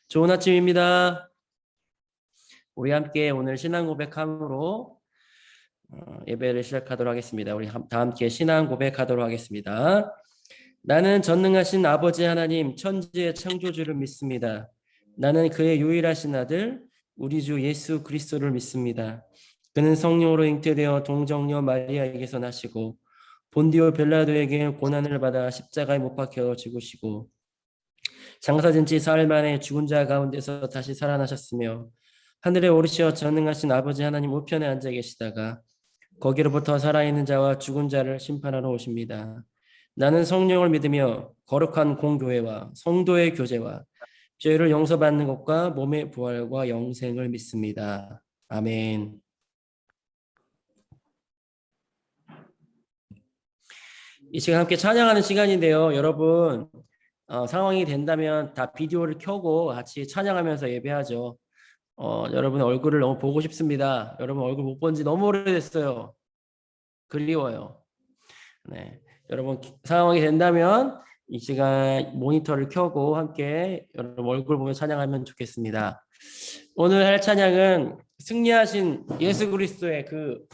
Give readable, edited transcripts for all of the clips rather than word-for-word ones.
좋은 아침입니다. 우리 함께 오늘 신앙 고백함으로 예배를 시작하도록 하겠습니다. 우리 다 함께 신앙 고백하도록 하겠습니다. 나는 전능하신 아버지 하나님 천지의 창조주를 믿습니다. 나는 그의 유일하신 아들 우리 주 예수 그리스도를 믿습니다. 그는 성령으로 잉태되어 동정녀 마리아에게서 나시고 본디오 빌라도에게 고난을 받아 십자가에 못 박혀 죽으시고 장사된 지 사흘 만에 죽은 자 가운데서 다시 살아나셨으며 하늘에 오르시어 전능하신 아버지 하나님 우편에 앉아 계시다가 거기로부터 살아있는 자와 죽은 자를 심판하러 오십니다. 나는 성령을 믿으며 거룩한 공교회와 성도의 교제와 죄를 용서받는 것과 몸의 부활과 영생을 믿습니다. 아멘. 이 시간 함께 찬양하는 시간인데요. 여러분 상황이 된다면 다 비디오를 켜고 같이 찬양하면서 예배하죠. 여러분 얼굴을 너무 보고 싶습니다. 여러분 얼굴 못 본 지 너무 오래됐어요. 그리워요. 네, 여러분 상황이 된다면 이 시간 모니터를 켜고 함께 여러분 얼굴 보며 찬양하면 좋겠습니다. 오늘 할 찬양은 승리하신 예수 그리스도의 그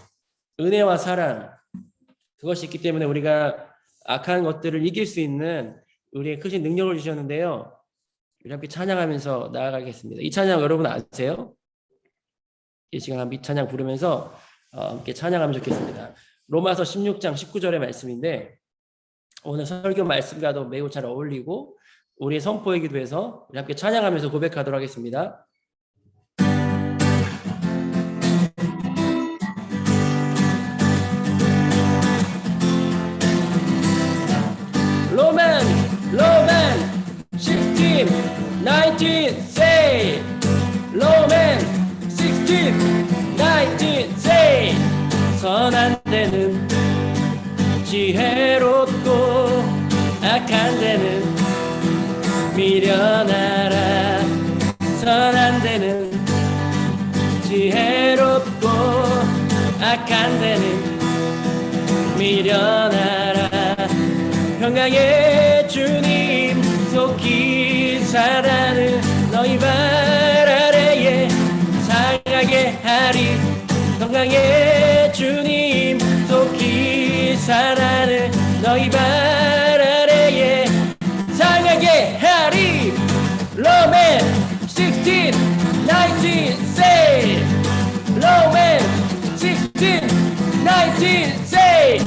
은혜와 사랑, 그것이 있기 때문에 우리가 악한 것들을 이길 수 있는 우리의 크신 능력을 주셨는데요. 우리 함께 찬양하면서 나아가겠습니다. 이 찬양 여러분 아세요? 이 시간 함께 찬양 부르면서 함께 찬양하면 좋겠습니다. 로마서 16장 19절의 말씀인데 오늘 설교 말씀과도 매우 잘 어울리고 우리의 선포이기도 해서 우리 함께 찬양하면서 고백하도록 하겠습니다. 로맨 16, 19, say 로맨 16, 19, say 선한 데는 지혜롭고 악한 데는 미련하라. 선한 데는 지혜롭고 악한 데는 미련하라. 평강의 주님 속히 살아는 너희 발 아래에 상하게 하리. 평강의 주님 속히 살아는 너희 발 아래에 상하게 하리. 로맨 16, 19, say 로맨 16, 19, say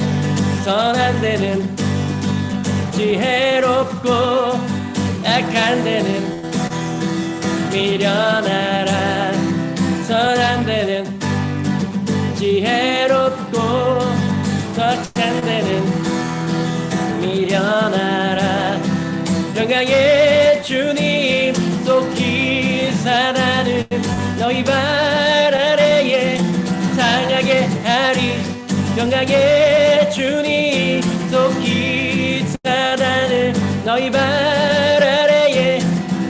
선한 데는 지혜롭고 악한 데는 미련하라. 선한 데는 지혜롭고 악한 데는 미련하라. 평강의 주님 속히 살아는 너희 발 아래에 상하게 하리. 평강의 주님 속히 살아는 너희 발 아래에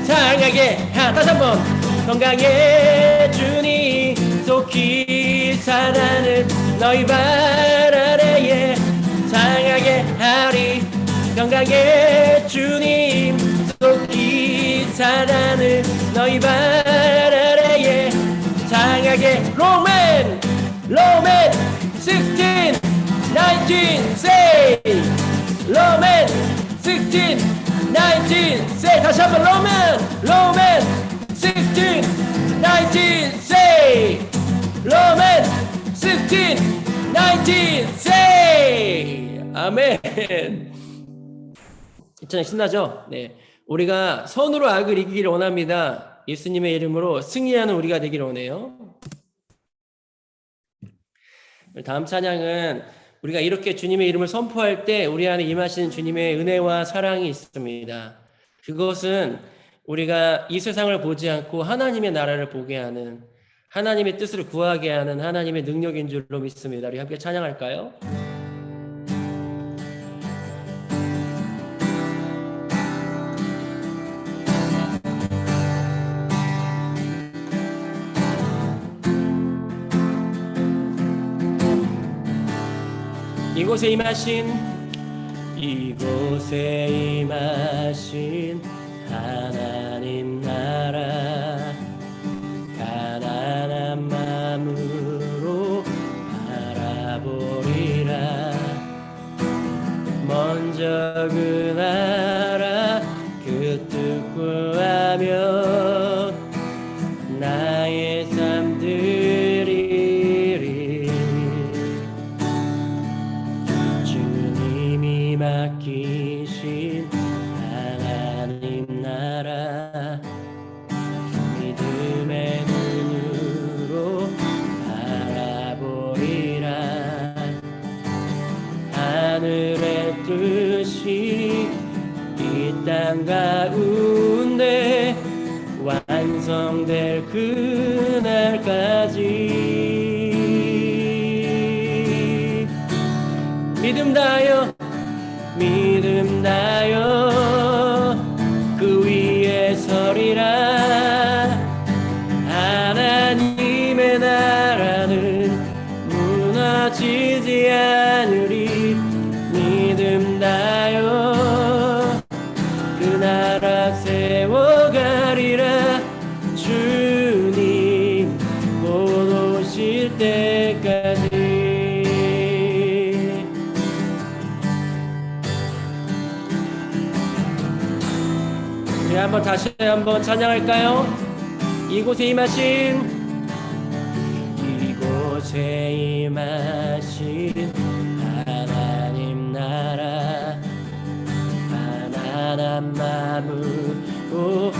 상하게 다시 한번 평강의 주님 속히 살아는 너희 발 아래에 상하게 하리. 평강의 주님 속히 살아는 너희 발 아래에 상하게 로맨 16, 19, say 로맨 16, 19, say 다시 한번 로맨 16, 19, say 로맨 16, 19, say 아멘. 이 찬양 신나죠? 네, 우리가 선으로 악을 이기기를 원합니다. 예수님의 이름으로 승리하는 우리가 되기를 원해요. 다음 찬양은 우리가 이렇게 주님의 이름을 선포할 때 우리 안에 임하시는 주님의 은혜와 사랑이 있습니다. 그것은 우리가 이 세상을 보지 않고 하나님의 나라를 보게 하는, 하나님의 뜻을 구하게 하는 하나님의 능력인 줄로 믿습니다. 우리 함께 찬양할까요? 이곳에 임하신 하나님 나라 나라 가난한 마음으로 바라보리라. 먼저 그 나라 그 뜻 구하며 나의 삶 드리리. 주님이 맡기신 하나님 나라 믿음의 눈으로 바라보리라. 하늘의 뜻이 이 땅 가운데 완성될 그날까지 믿음 다여 믿음 다여 그 위에 서리라. 하나님의 나라는 무너지지 않으리. 믿음 다여 그 나라 세워가리라. 주님 곧 오실 때까지. 우리 한번 다시 한번 찬양할까요? 이곳에 임하신 하나님 나라 가난한 마음으로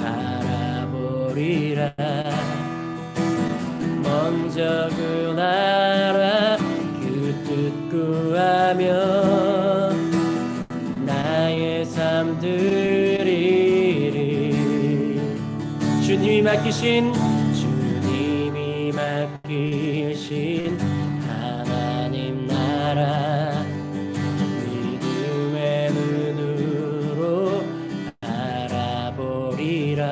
바라보리라. 먼저 그 나라 그 뜻 구하며 나의 삶 드리리. 주님이 맡기신 하나님 나라 믿음의 눈으로 바라보리라.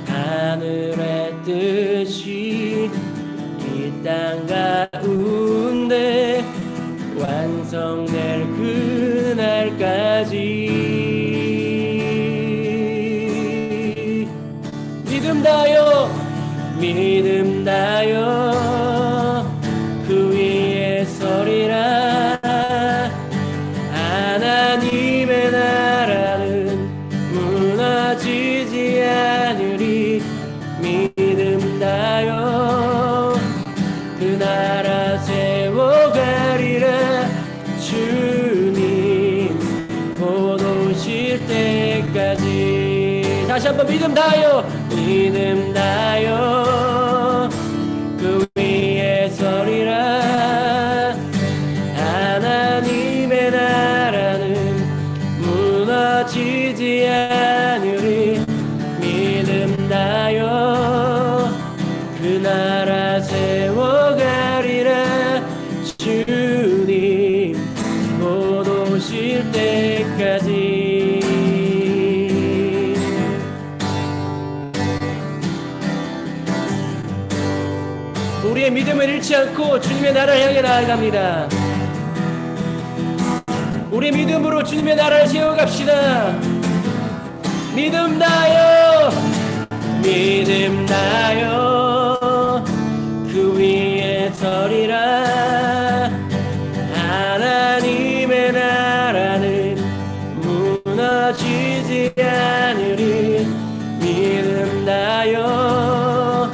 하늘의 뜻이 이 땅 가운데 완성될 그날까지 믿음 다여 믿음 다여 그 위에 서리라. 하나님의 나라는 무너지지 않으리. 믿음 다여 그 나라 세워가리라. 주님 곧 오실 때까지. 다시 한번 믿음 다여 믿음 다여 그 위에 서리라. 하나님의 나라는 무너지지 않으리. 믿음 다여 그 나라 세워가리라. 주님 곧 오실 때까지. 우리의 믿음을 잃지 않고 주님의 나라를 향해 나아갑니다. 우리의 믿음으로 주님의 나라를 세워갑시다. 믿음 다여 믿음 다여 그 위에 서리라. 하나님의 나라는 무너지지 않으리. 믿음 다여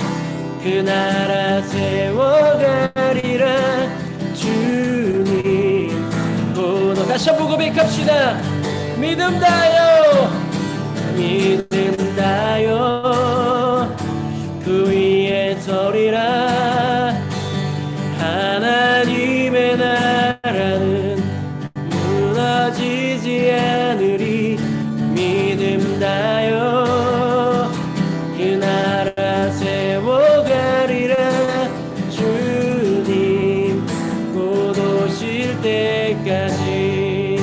그 나라 세워가리라. 주님 곧 다시 한번 고백합시다. 믿음 다여 믿음 다여 그 위에 서리라. 하나님의 나라는 무너지지 않으리. 믿음 다여 그 나라 세워가리라. 주님 곧 오실 때까지.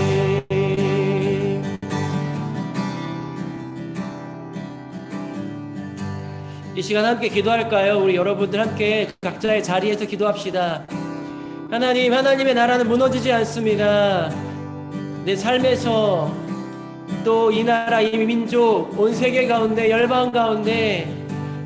이 시간 함께 기도할까요? 우리 여러분들 함께 각자의 자리에서 기도합시다. 하나님, 하나님의 나라는 무너지지 않습니다. 내 삶에서 또 이 나라 이 민족 온 세계 가운데 열방 가운데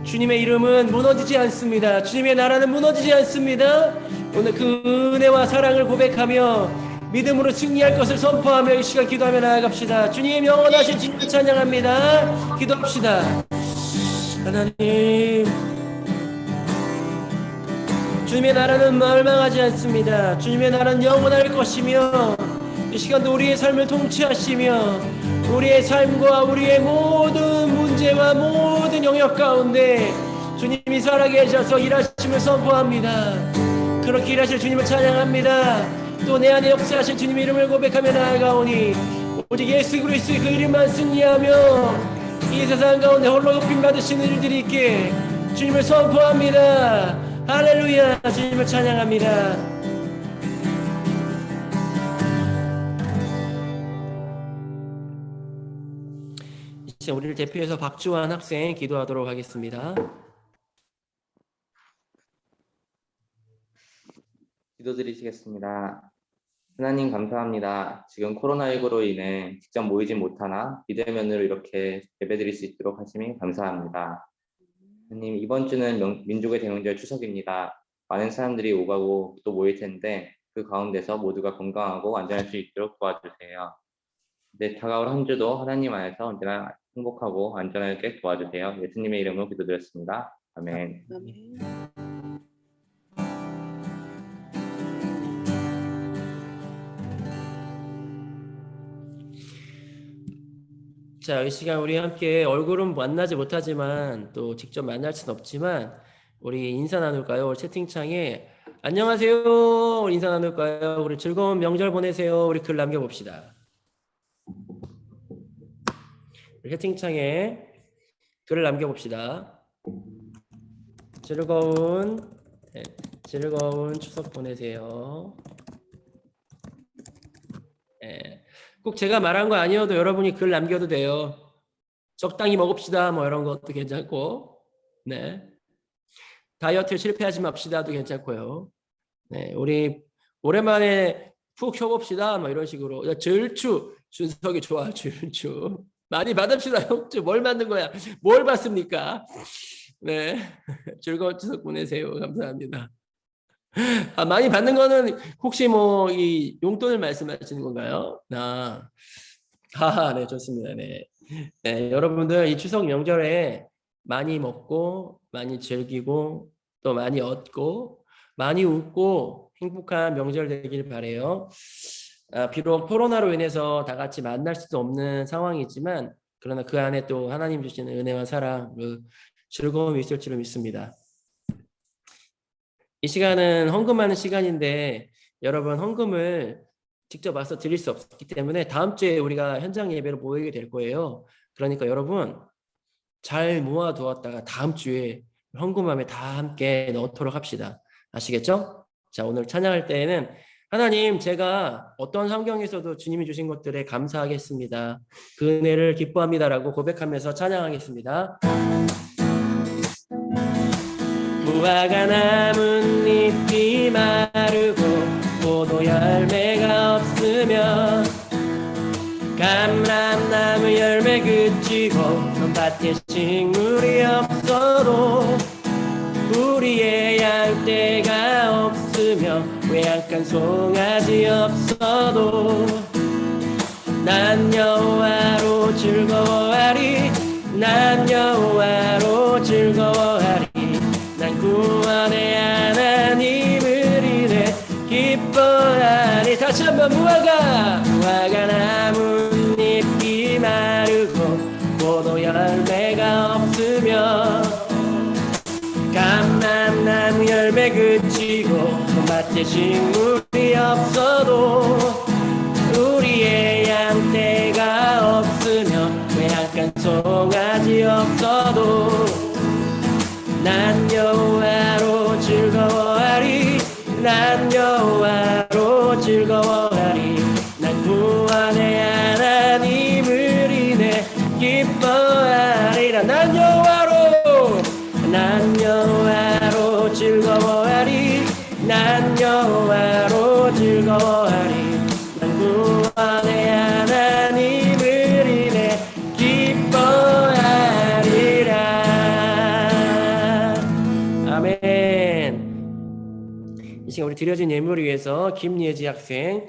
주님의 이름은 무너지지 않습니다. 주님의 나라는 무너지지 않습니다. 오늘 그 은혜와 사랑을 고백하며 믿음으로 승리할 것을 선포하며 이 시간 기도하며 나아갑시다. 주님 영원하신 주님 찬양합니다. 기도합시다. 하나님, 주님의 나라는 멸망하지 않습니다. 주님의 나라는 영원할 것이며 이 시간도 우리의 삶을 통치하시며 우리의 삶과 우리의 모든 문제와 모든 영역 가운데 주님이 살아계셔서 일하심을 선포합니다. 그렇게 일하실 주님을 찬양합니다. 또 내 안에 역사하신 주님 이름을 고백하며 나아가오니 오직 예수 그리스도의 그 이름만 승리하며 이 세상 가운데 홀로 높임 받으시는 일들이 있게 주님을 선포합니다. 할렐루야. 주님을 찬양합니다. 이제 우리를 대표해서 박주환 학생 기도하도록 하겠습니다. 기도드리시겠습니다. 하나님 감사합니다. 지금 코로나19로 인해 직접 모이지 못하나 비대면으로 이렇게 예배드릴 수 있도록 하심이 감사합니다. 하나님, 이번 주는 민족의 대명절 추석입니다. 많은 사람들이 오가고 또 모일 텐데 그 가운데서 모두가 건강하고 안전할 수 있도록 도와주세요. 네, 다가올 한 주도 하나님 안에서 언제나 행복하고 안전하게 도와주세요. 예수님의 이름으로 기도드렸습니다. 아멘. 자, 이 시간 우리 함께 얼굴은 만나지 못하지만 또 직접 만날 수는 없지만 우리 인사 나눌까요? 우리 채팅창에 안녕하세요. 우리 인사 나눌까요? 우리 즐거운 명절 보내세요. 우리 글 남겨봅시다. 우리 채팅창에 글을 남겨봅시다. 즐거운 추석 보내세요. 꼭 제가 말한 거 아니어도 여러분이 글 남겨도 돼요. 적당히 먹읍시다 뭐 이런 것도 괜찮고, 네, 다이어트에 실패하지 맙시다도 괜찮고요. 네, 우리 오랜만에 푹 쉬어봅시다 뭐 이런 식으로. 절추 준석이 좋아. 절추 많이 받읍시다. 형주 뭘 만든 거야? 뭘 받습니까? 네, 즐거운 추석 보내세요. 감사합니다. 아, 많이 받는 거는 혹시 뭐 이 용돈을 말씀하시는 건가요? 네, 좋습니다. 네. 네, 여러분들 이 추석 명절에 많이 먹고 많이 즐기고 또 많이 얻고 많이 웃고 행복한 명절 되길 바래요. 비록 코로나로 인해서 다 같이 만날 수도 없는 상황이지만 그러나 그 안에 또 하나님 주시는 은혜와 사랑, 그 즐거움이 있을 줄 믿습니다. 이 시간은 헌금하는 시간인데 여러분 헌금을 직접 와서 드릴 수 없기 때문에 다음 주에 우리가 현장 예배로 모이게 될 거예요. 그러니까 여러분 잘 모아두었다가 다음 주에 헌금함에 다 함께 넣도록 합시다. 아시겠죠? 자, 오늘 찬양할 때에는 하나님, 제가 어떤 환경에서도 주님이 주신 것들에 감사하겠습니다. 그 은혜를 기뻐합니다라고 고백하면서 찬양하겠습니다. 무화과 나뭇잎이 마르고 포도 열매가 없으면 감람나무 열매 그치고 밭에 식물이 없어도 우리의 양떼가 없으며 외양간 송아지 없어도 난 여호와로 즐거워하리. 난 여호와로 즐거워하리. 난 구원의 하나님을 인해 기뻐하리. 다시 한번 무화과 나뭇잎이 마르고 포도 열매가 없으며 감람나무 열매 그치고 밭에 식물이 없어도 우리의 양떼가 없으며 외양간 송아지 없어도 난 여호와로 즐거워하리. 난 여호와로 즐거워하리. 난 구원의 하나님을 인해 기뻐하리라. 난 여호와로 즐거워하리. 난 여호와로 즐거워하리. 난 구원의 하나님을 이 시간 우리 드려진 예물을 위해서 김예지 학생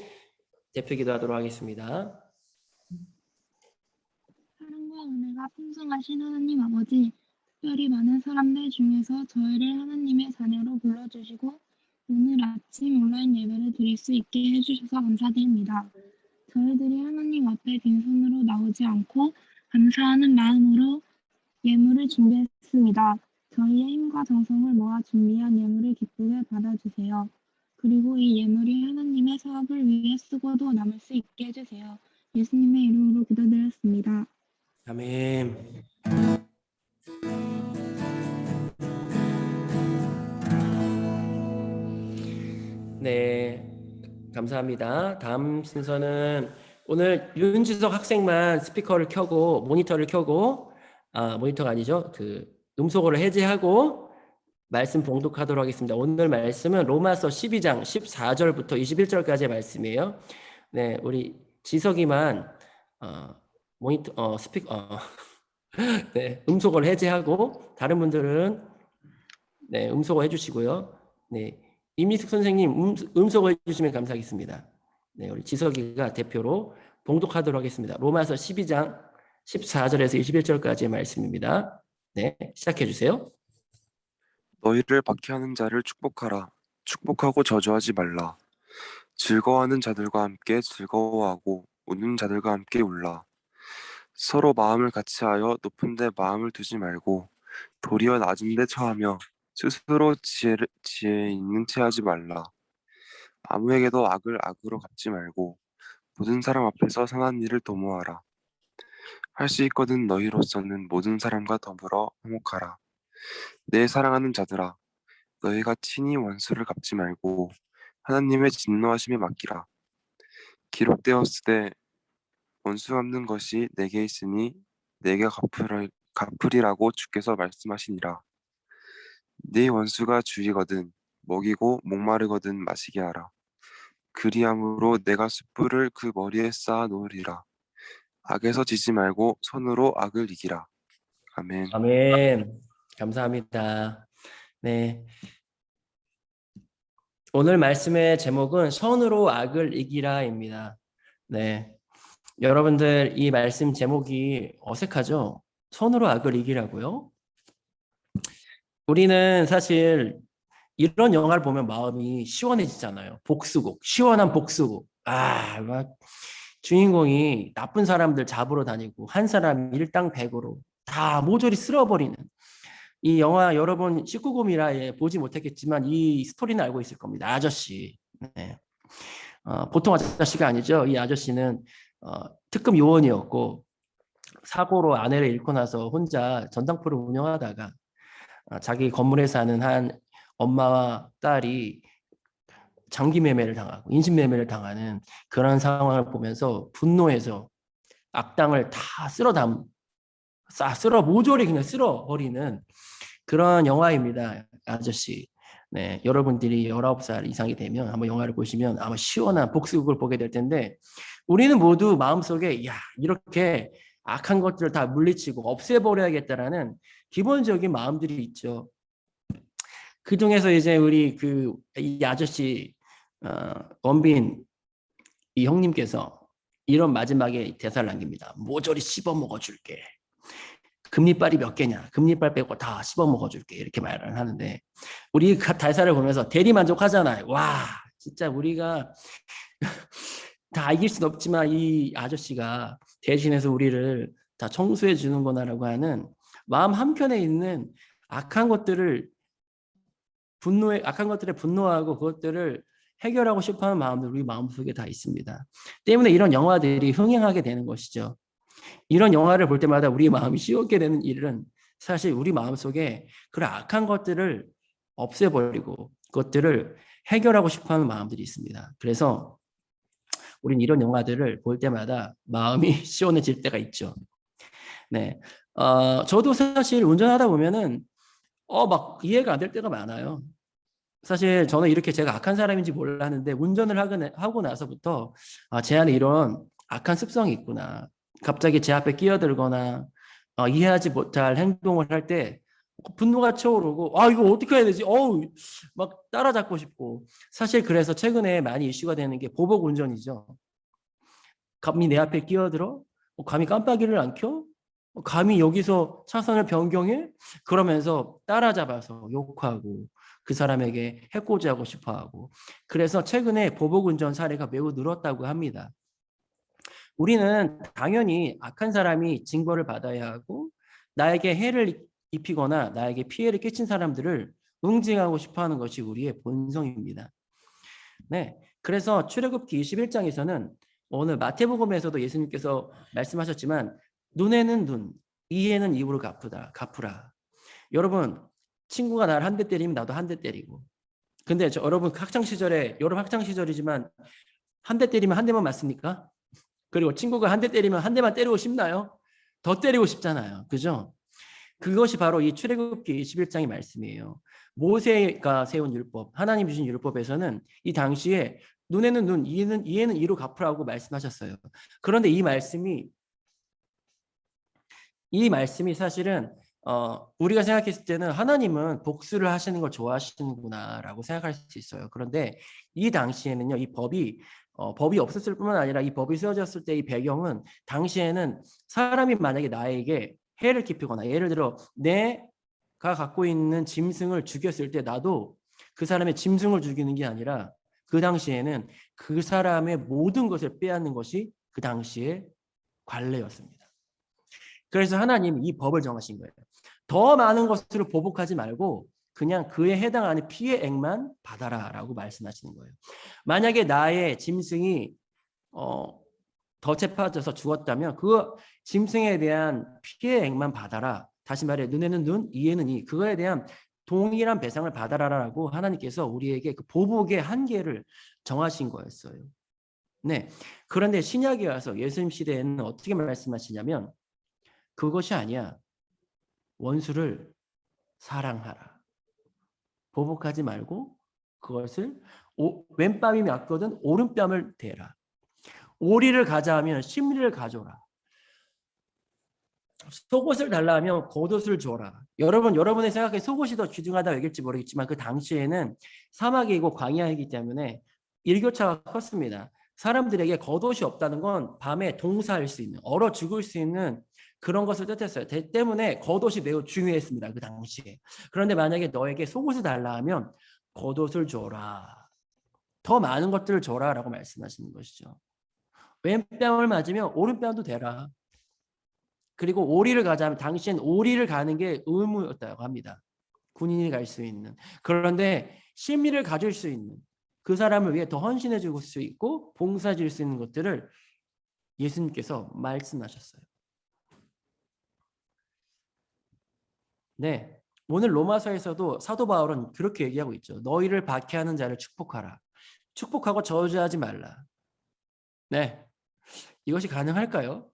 대표 기도하도록 하겠습니다. 사랑과 은혜가 풍성하신 하나님 아버지, 특별히 많은 사람들 중에서 저희를 하나님의 자녀로 불러주시고 오늘 아침 온라인 예배를 드릴 수 있게 해주셔서 감사드립니다. 저희들이 하나님 앞에 빈손으로 나오지 않고 감사하는 마음으로 예물을 준비했습니다. 저희의 힘과 정성을 모아 준비한 예물을 기쁘게 받아주세요. 그리고 이 예물이 하나님의 사업을 위해 쓰고도 남을 수 있게 해주세요. 예수님의 이름으로 기도드렸습니다. 아멘. 네, 감사합니다. 다음 순서는 오늘 윤지석 학생만 스피커를 켜고 모니터를 켜고 모니터가 아니죠. 그 음소거를 해제하고 말씀 봉독하도록 하겠습니다. 오늘 말씀은 로마서 12장 14절부터 21절까지의 말씀이에요. 네, 우리 지석이만 모니터 스피커 네, 음소거를 해제하고 다른 분들은 네, 음소거 해주시고요. 네, 이미숙 선생님 음소거 해주시면 감사하겠습니다. 네, 우리 지석이가 대표로 봉독하도록 하겠습니다. 로마서 12장 14절에서 21절까지의 말씀입니다. 네, 시작해 주세요. 너희를 박해하는 자를 축복하라. 축복하고 저주하지 말라. 즐거워하는 자들과 함께 즐거워하고 우는 자들과 함께 울라. 서로 마음을 같이하여 높은 데 마음을 두지 말고 도리어 낮은 데 처하며 스스로 지혜 있는 체 하지 말라. 아무에게도 악을 악으로 갚지 말고 모든 사람 앞에서 선한 일을 도모하라. 할 수 있거든 너희로서는 모든 사람과 더불어 화목하라. 내 사랑하는 자들아, 너희가 친히 원수를 갚지 말고 하나님의 진노하심에 맡기라. 기록되었으되 원수 갚는 것이 내게 있으니 내게 갚으리라고 주께서 말씀하시니라. 네 원수가 주이거든 먹이고 목마르거든 마시게 하라. 그리함으로 내가 숯불을 그 머리에 쌓아 놓으리라. 악에서 지지 말고 손으로 악을 이기라. 아멘. 아멘. 감사합니다. 네. 오늘 말씀의 제목은 선으로 악을 이기라입니다. 네. 여러분들 이 말씀 제목이 어색하죠? 선으로 악을 이기라고요? 우리는 사실 이런 영화를 보면 마음이 시원해지잖아요. 복수국, 시원한 복수국. 막 주인공이 나쁜 사람들 잡으러 다니고 한 사람 일당백으로 다 모조리 쓸어버리는 이 영화 여러분 19금이라 보지 못했겠지만 이 스토리는 알고 있을 겁니다. 아저씨. 네. 보통 아저씨가 아니죠. 이 아저씨는 특급 요원이었고 사고로 아내를 잃고 나서 혼자 전당포를 운영하다가 자기 건물에 사는 한 엄마와 딸이 장기 매매를 당하고 인신 매매를 당하는 그런 상황을 보면서 분노해서 악당을 다 모조리 그냥 쓸어버리는 그런 영화입니다. 아저씨. 네, 여러분들이 19살 이상이 되면 한번 영화를 보시면 아마 시원한 복수극을 보게 될 텐데 우리는 모두 마음속에 이렇게 악한 것들을 다 물리치고 없애버려야겠다라는 기본적인 마음들이 있죠. 그 중에서 이제 우리 이 아저씨 원빈 이 형님께서 이런 마지막에 대사를 남깁니다. 모조리 씹어 먹어줄게. 금리빨이 몇 개냐? 금리빨 빼고 다 씹어 먹어줄게. 이렇게 말을 하는데 우리 대사를 보면서 대리만족하잖아요. 와, 진짜 우리가 다 이길 순 없지만 이 아저씨가 대신해서 우리를 다 청소해 주는구나라고 하는 마음 한켠에 있는 악한 것들에 분노하고 그것들을 해결하고 싶어하는 마음들 우리 마음속에 다 있습니다. 때문에 이런 영화들이 흥행하게 되는 것이죠. 이런 영화를 볼 때마다 우리 마음이 시원게 되는 일은 사실 우리 마음속에 그런 악한 것들을 없애버리고 그것들을 해결하고 싶어하는 마음들이 있습니다. 그래서 우린 이런 영화들을 볼 때마다 마음이 시원해질 때가 있죠. 네, 저도 사실 운전하다 보면은 막 이해가 안 될 때가 많아요. 사실 저는 이렇게 제가 악한 사람인지 몰랐는데 운전을 하고 나서부터 제 안에 이런 악한 습성이 있구나. 갑자기 제 앞에 끼어들거나 이해하지 못할 행동을 할 때 분노가 차오르고 이거 어떻게 해야 되지? 어우 막 따라잡고 싶고. 사실 그래서 최근에 많이 이슈가 되는 게 보복 운전이죠. 감히 내 앞에 끼어들어? 감히 깜빡이를 안 켜? 감히 여기서 차선을 변경해? 그러면서 따라잡아서 욕하고 그 사람에게 해코지하고 싶어하고. 그래서 최근에 보복운전 사례가 매우 늘었다고 합니다. 우리는 당연히 악한 사람이 징벌을 받아야 하고 나에게 해를 입히거나 나에게 피해를 끼친 사람들을 응징하고 싶어하는 것이 우리의 본성입니다. 네, 그래서 출애굽기 21장에서는 오늘 마태복음에서도 예수님께서 말씀하셨지만 눈에는 눈, 이에는 입으로 갚으라. 여러분, 친구가 나를 한 대 때리면 나도 한 대 때리고. 근데 여러분 학창 시절에 여러분 학창 시절이지만 한 대 때리면 한 대만 맞습니까? 그리고 친구가 한 대 때리면 한 대만 때리고 싶나요? 더 때리고 싶잖아요. 그죠? 그것이 바로 이 출애굽기 21장의 말씀이에요. 모세가 세운 율법, 하나님 주신 율법에서는 이 당시에 눈에는 눈, 이에는 이로 갚으라고 말씀하셨어요. 그런데 이 말씀이 사실은 우리가 생각했을 때는 하나님은 복수를 하시는 걸 좋아하시는구나라고 생각할 수 있어요. 그런데 이 당시에는요, 이 법이 없었을 뿐만 아니라 이 법이 쓰여졌을 때 이 배경은 당시에는 사람이 만약에 나에게 해를 끼치거나 예를 들어 내가 갖고 있는 짐승을 죽였을 때 나도 그 사람의 짐승을 죽이는 게 아니라 그 당시에는 그 사람의 모든 것을 빼앗는 것이 그 당시의 관례였습니다. 그래서 하나님 이 법을 정하신 거예요. 더 많은 것으로 보복하지 말고 그냥 그에 해당하는 피해액만 받아라라고 말씀하시는 거예요. 만약에 나의 짐승이 덫에 빠져서 죽었다면 그 짐승에 대한 피해액만 받아라. 다시 말해 눈에는 눈, 이에는 이. 그거에 대한 동일한 배상을 받아라라고 하나님께서 우리에게 그 보복의 한계를 정하신 거였어요. 네. 그런데 신약에 와서 예수님 시대에는 어떻게 말씀하시냐면 그것이 아니야. 원수를 사랑하라. 보복하지 말고 그것을 왼뺨이 맞거든 오른뺨을 대라. 오리를 가자 하면 심리를 가져라. 속옷을 달라 하면 겉옷을 줘라. 여러분의 생각에 속옷이 더 귀중하다고 얘기할지 모르겠지만 그 당시에는 사막이고 광야이기 때문에 일교차가 컸습니다. 사람들에게 겉옷이 없다는 건 밤에 동사할 수 있는, 얼어 죽을 수 있는 그런 것을 뜻했어요. 때문에 겉옷이 매우 중요했습니다. 그 당시에. 그런데 만약에 너에게 속옷을 달라 하면 겉옷을 줘라. 더 많은 것들을 줘라라고 말씀하시는 것이죠. 왼뺨을 맞으면 오른뺨도 대라. 그리고 오리를 가자면 당시엔 오리를 가는 게 의무였다고 합니다. 군인이 갈 수 있는. 그런데 심리를 가질 수 있는 그 사람을 위해 더 헌신해 줄 수 있고 봉사해 줄 수 있는 것들을 예수님께서 말씀하셨어요. 네. 오늘 로마서에서도 사도 바울은 그렇게 얘기하고 있죠. 너희를 박해하는 자를 축복하라. 축복하고 저주하지 말라. 네. 이것이 가능할까요?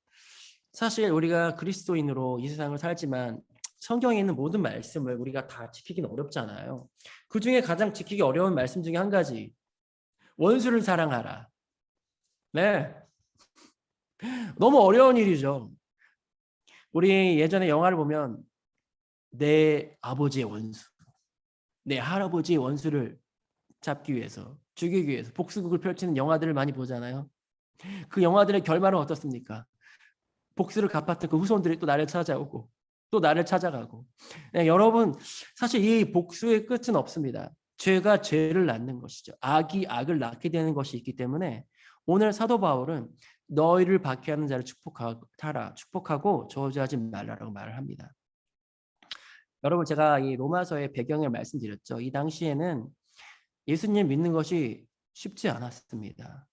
사실 우리가 그리스도인으로 이 세상을 살지만 성경에 있는 모든 말씀을 우리가 다 지키기는 어렵잖아요. 그 중에 가장 지키기 어려운 말씀 중에 한 가지. 원수를 사랑하라. 네. 너무 어려운 일이죠. 우리 예전에 영화를 보면 내 아버지의 원수, 내 할아버지의 원수를 잡기 위해서, 죽이기 위해서 복수극을 펼치는 영화들을 많이 보잖아요. 그 영화들의 결말은 어떻습니까? 복수를 갚았던 그 후손들이 또 나를 찾아오고 또 나를 찾아가고. 네, 여러분 사실 이 복수의 끝은 없습니다. 죄가 죄를 낳는 것이죠. 악이 악을 낳게 되는 것이 있기 때문에 오늘 사도 바울은 너희를 박해하는 자를 축복하고 저주하지 말라라고 말을 합니다. 여러분 제가 이 로마서의 배경을 말씀드렸죠. 이 당시에는 예수님 믿는 것이 쉽지 않았습니다.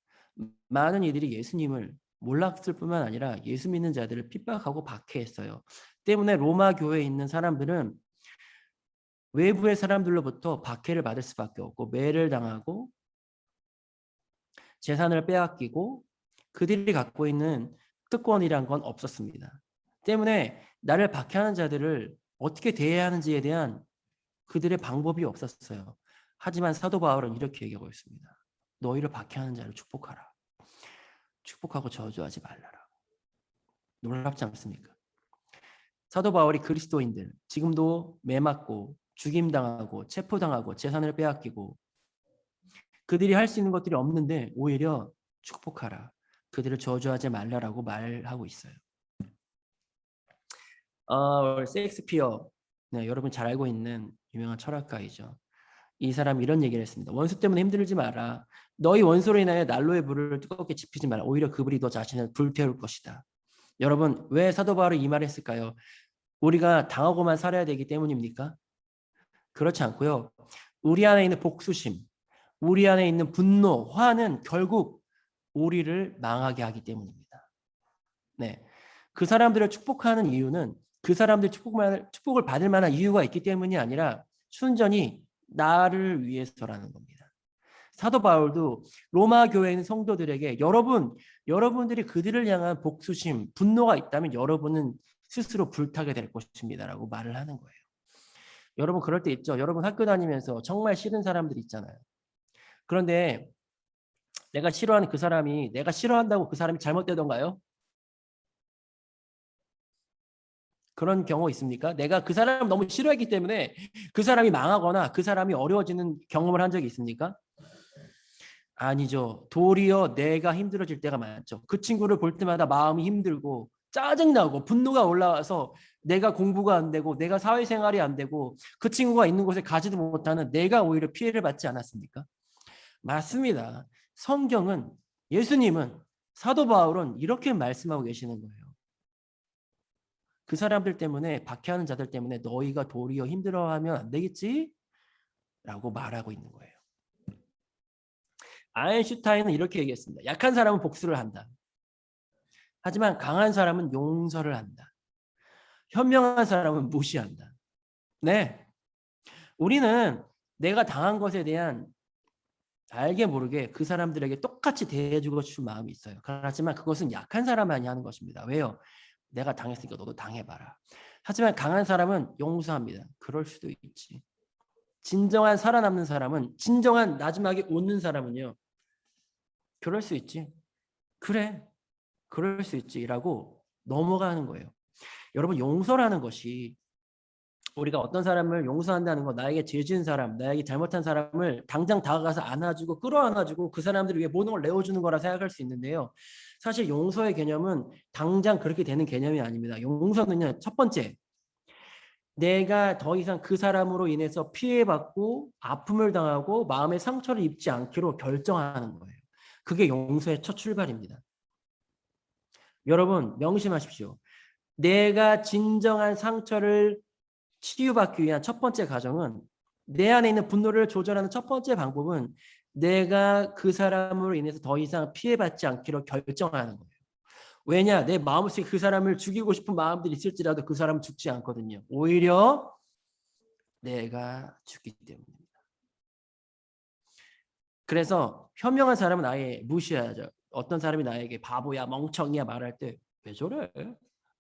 많은 이들이 예수님을 몰랐을 뿐만 아니라 예수 믿는 자들을 핍박하고 박해했어요. 때문에 로마 교회에 있는 사람들은 외부의 사람들로부터 박해를 받을 수밖에 없고 매를 당하고 재산을 빼앗기고 그들이 갖고 있는 특권이란 건 없었습니다. 때문에 나를 박해하는 자들을 어떻게 대해야 하는지에 대한 그들의 방법이 없었어요. 하지만 사도 바울은 이렇게 얘기하고 있습니다. 너희를 박해하는 자를 축복하라. 축복하고 저주하지 말라라. 놀랍지 않습니까? 사도 바울이 그리스도인들 지금도 매맞고 죽임당하고 체포당하고 재산을 빼앗기고 그들이 할 수 있는 것들이 없는데 오히려 축복하라. 그들을 저주하지 말라라고 말하고 있어요. 셰익스피어, 네, 여러분 잘 알고 있는 유명한 철학가이죠. 이 사람이 이런 얘기를 했습니다. 원수 때문에 힘들지 마라. 너희 원수로 인하여 난로의 불을 뜨겁게 지피지 마라. 오히려 그들이 너 자신을 불태울 것이다. 여러분 왜 사도 바울이 이 말을 했을까요? 우리가 당하고만 살아야 되기 때문입니까? 그렇지 않고요. 우리 안에 있는 복수심, 우리 안에 있는 분노, 화는 결국 우리를 망하게 하기 때문입니다. 네, 그 사람들을 축복하는 이유는 그 사람들이 축복을 받을 만한 이유가 있기 때문이 아니라 순전히 나를 위해서라는 겁니다. 사도 바울도 로마 교회에 있는 성도들에게 여러분들이 그들을 향한 복수심, 분노가 있다면 여러분은 스스로 불타게 될 것입니다라고 말을 하는 거예요. 여러분 그럴 때 있죠. 여러분 학교 다니면서 정말 싫은 사람들 있잖아요. 그런데 내가 싫어하는 그 사람이 내가 싫어한다고 그 사람이 잘못되던가요? 그런 경우 있습니까? 내가 그 사람을 너무 싫어했기 때문에 그 사람이 망하거나 그 사람이 어려워지는 경험을 한 적이 있습니까? 아니죠. 도리어 내가 힘들어질 때가 많죠. 그 친구를 볼 때마다 마음이 힘들고 짜증나고 분노가 올라와서 내가 공부가 안 되고 내가 사회생활이 안 되고 그 친구가 있는 곳에 가지도 못하는 내가 오히려 피해를 받지 않았습니까? 맞습니다. 성경은, 예수님은, 사도 바울은 이렇게 말씀하고 계시는 거예요. 그 사람들 때문에, 박해하는 자들 때문에 너희가 도리어 힘들어하면 안 되겠지? 라고 말하고 있는 거예요. 아인슈타인은 이렇게 얘기했습니다. 약한 사람은 복수를 한다. 하지만 강한 사람은 용서를 한다. 현명한 사람은 무시한다. 네, 우리는 내가 당한 것에 대한 알게 모르게 그 사람들에게 똑같이 대해주고 싶은 마음이 있어요. 하지만 그것은 약한 사람만이 하는 것입니다. 왜요? 내가 당했으니까 너도 당해봐라. 하지만 강한 사람은 용서합니다. 그럴 수도 있지. 진정한 살아남는 사람은, 진정한 마지막에 웃는 사람은요, 그럴 수 있지. 그래, 그럴 수 있지라고 넘어가는 거예요. 여러분, 용서라는 것이 우리가 어떤 사람을 용서한다는 건 나에게 죄 지은 사람, 나에게 잘못한 사람을 당장 다가가서 안아주고 끌어안아주고 그 사람들을 위해 모든 걸 내어주는 거라 생각할 수 있는데요. 사실 용서의 개념은 당장 그렇게 되는 개념이 아닙니다. 용서는요, 첫 번째, 내가 더 이상 그 사람으로 인해서 피해받고 아픔을 당하고 마음의 상처를 입지 않기로 결정하는 거예요. 그게 용서의 첫 출발입니다. 여러분 명심하십시오. 내가 진정한 상처를 치유받기 위한 첫 번째 과정은, 내 안에 있는 분노를 조절하는 첫 번째 방법은 내가 그 사람으로 인해서 더 이상 피해받지 않기로 결정하는 거예요. 왜냐? 내 마음속에 그 사람을 죽이고 싶은 마음들이 있을지라도 그 사람은 죽지 않거든요. 오히려 내가 죽기 때문입니다. 그래서 현명한 사람은 아예 무시하죠. 어떤 사람이 나에게 바보야, 멍청이야 말할 때 왜 저래?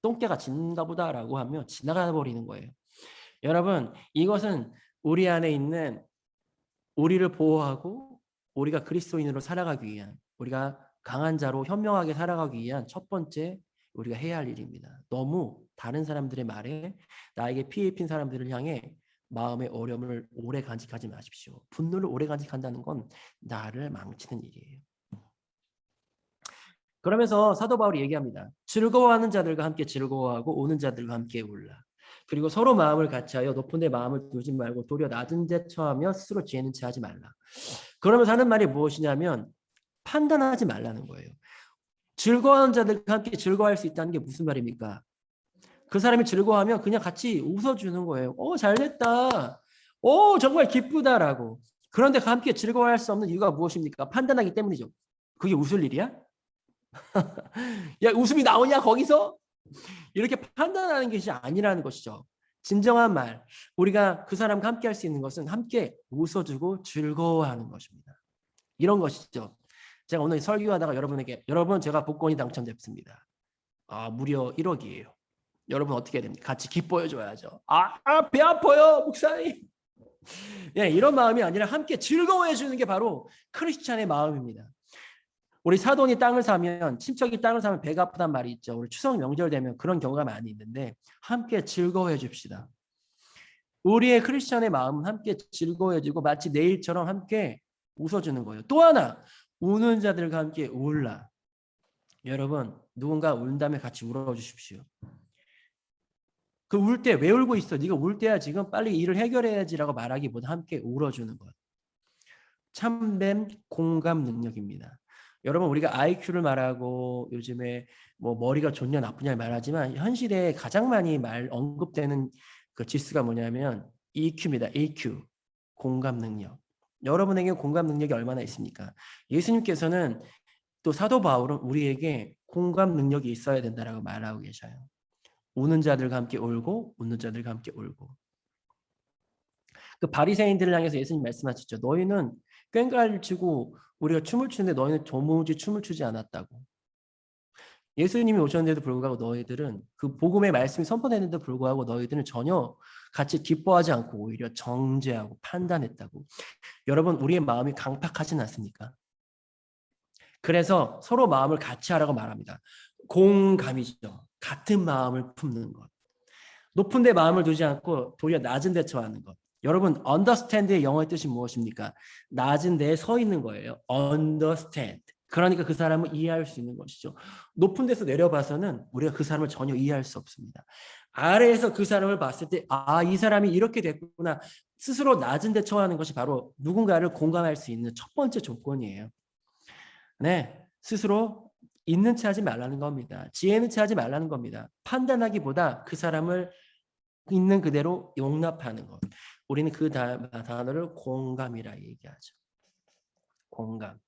똥개가 짖는가 보다라고 하면 지나가 버리는 거예요. 여러분, 이것은 우리 안에 있는 우리를 보호하고 우리가 그리스도인으로 살아가기 위한, 우리가 강한 자로 현명하게 살아가기 위한 첫 번째 우리가 해야 할 일입니다. 너무 다른 사람들의 말에 나에게 피해 입힌 사람들을 향해 마음의 어려움을 오래 간직하지 마십시오. 분노를 오래 간직한다는 건 나를 망치는 일이에요. 그러면서 사도 바울이 얘기합니다. 즐거워하는 자들과 함께 즐거워하고 우는 자들과 함께 울라. 그리고 서로 마음을 같이하여 높은 데 마음을 두지 말고 도리어 낮은 데 처하며 스스로 지혜는 체하지 말라. 그러면서 하는 말이 무엇이냐면 판단하지 말라는 거예요. 즐거워하는 자들과 함께 즐거워할 수 있다는 게 무슨 말입니까? 그 사람이 즐거워하면 그냥 같이 웃어주는 거예요. 잘됐다. 정말 기쁘다라고. 그런데 함께 즐거워할 수 없는 이유가 무엇입니까? 판단하기 때문이죠. 그게 웃을 일이야? 야, 웃음이 나오냐 거기서? 이렇게 판단하는 것이 아니라는 것이죠. 진정한 말, 우리가 그 사람과 함께 할 수 있는 것은 함께 웃어주고 즐거워하는 것입니다. 이런 것이죠. 제가 오늘 설교하다가 여러분에게, 여러분 제가 복권이 당첨됐습니다. 무려 1억이에요. 여러분 어떻게 해야 됩니까? 같이 기뻐해 줘야죠. 배 아파요 목사님. 네, 이런 마음이 아니라 함께 즐거워해 주는 게 바로 크리스찬의 마음입니다. 우리 사돈이 땅을 사면, 친척이 땅을 사면 배가 아프단 말이 있죠. 우리 추석 명절 되면 그런 경우가 많이 있는데 함께 즐거워해 줍시다. 우리의 크리스천의 마음은 함께 즐거워해지고 마치 내일처럼 함께 웃어주는 거예요. 또 하나, 우는 자들과 함께 울라. 여러분, 누군가 운다면 같이 울어주십시오. 그 울 때 왜 울고 있어? 네가 울 때야 지금 빨리 일을 해결해야지라고 말하기보다 함께 울어주는 것. 참된 공감 능력입니다. 여러분, 우리가 IQ를 말하고 요즘에 뭐 머리가 좋냐 나쁘냐 말하지만 현 시대에 가장 많이 언급되는 그 지수가 뭐냐면 EQ입니다. EQ, 공감 능력. 여러분에게 공감 능력이 얼마나 있습니까? 예수님께서는 또 사도 바울은 우리에게 공감 능력이 있어야 된다라고 말하고 계셔요. 우는 자들과 함께 울고 웃는 자들과 함께 울고. 그 바리새인들을 향해서 예수님 말씀하셨죠. 너희는 꽹과를 치고 우리가 춤을 추는데 너희는 도무지 춤을 추지 않았다고. 예수님이 오셨는데도 불구하고 너희들은 그 복음의 말씀이 선포되는데도 불구하고 너희들은 전혀 같이 기뻐하지 않고 오히려 정죄하고 판단했다고. 여러분, 우리의 마음이 강팍하진 않습니까? 그래서 서로 마음을 같이 하라고 말합니다. 공감이죠. 같은 마음을 품는 것. 높은 데 마음을 두지 않고 도리어 낮은 데 처하는 것. 여러분, understand의 영어의 뜻이 무엇입니까? 낮은 데에 서 있는 거예요. understand. 그러니까 그 사람을 이해할 수 있는 것이죠. 높은 데서 내려봐서는 우리가 그 사람을 전혀 이해할 수 없습니다. 아래에서 그 사람을 봤을 때, 아, 이 사람이 이렇게 됐구나. 스스로 낮은 데 처하는 것이 바로 누군가를 공감할 수 있는 첫 번째 조건이에요. 네, 스스로 있는 체 하지 말라는 겁니다. 지혜 있는 체 하지 말라는 겁니다. 판단하기보다 그 사람을 있는 그대로 용납하는 것. 우리는 그 단어를 공감이라 얘기하죠. 공감.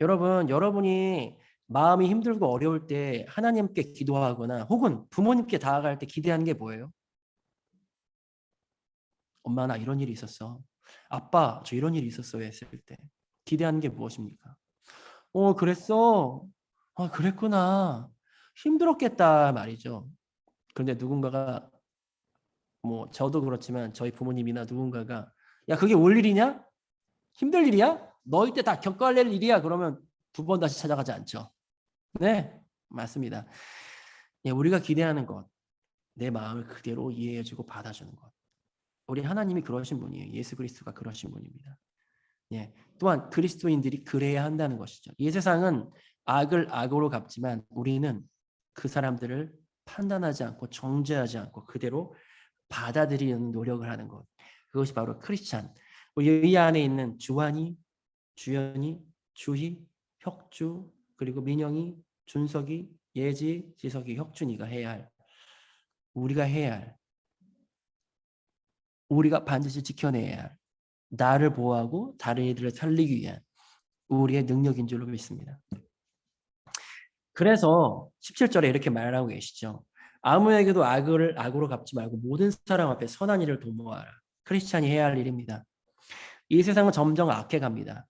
여러분, 여러분이 마음이 힘들고 어려울 때 하나님께 기도하거나 혹은 부모님께 다가갈 때 기대하는 게 뭐예요? 엄마, 나 이런 일이 있었어. 아빠, 저 이런 일이 있었어요 했을 때 기대하는 게 무엇입니까? 그랬어? 그랬구나. 힘들었겠다 말이죠. 그런데 누군가가, 뭐 저도 그렇지만 저희 부모님이나 누군가가, 야, 그게 올 일이냐? 힘들 일이야? 너희 때 다 겪어야 할 일이야. 그러면 두 번 다시 찾아가지 않죠. 네, 맞습니다. 예, 우리가 기대하는 것, 내 마음을 그대로 이해해주고 받아주는 것. 우리 하나님이 그러신 분이에요. 예수 그리스도가 그러신 분입니다. 예, 또한 그리스도인들이 그래야 한다는 것이죠. 이 세상은 악을 악으로 갚지만 우리는 그 사람들을 판단하지 않고 정죄하지 않고 그대로 받아들이는 노력을 하는 것. 그것이 바로 크리스찬. 우리 이 안에 있는 주환이, 주연이, 주희, 혁주, 그리고 민영이, 준석이, 예지, 지석이, 혁준이가 해야 할, 우리가 해야 할, 우리가 반드시 지켜내야 할, 나를 보호하고 다른 이들을 살리기 위한 우리의 능력인 줄로 믿습니다. 그래서 17절에 이렇게 말하고 계시죠. 아무에게도 악을 악으로 갚지 말고 모든 사람 앞에 선한 일을 도모하라. 크리스찬이 해야 할 일입니다. 이 세상은 점점 악해갑니다.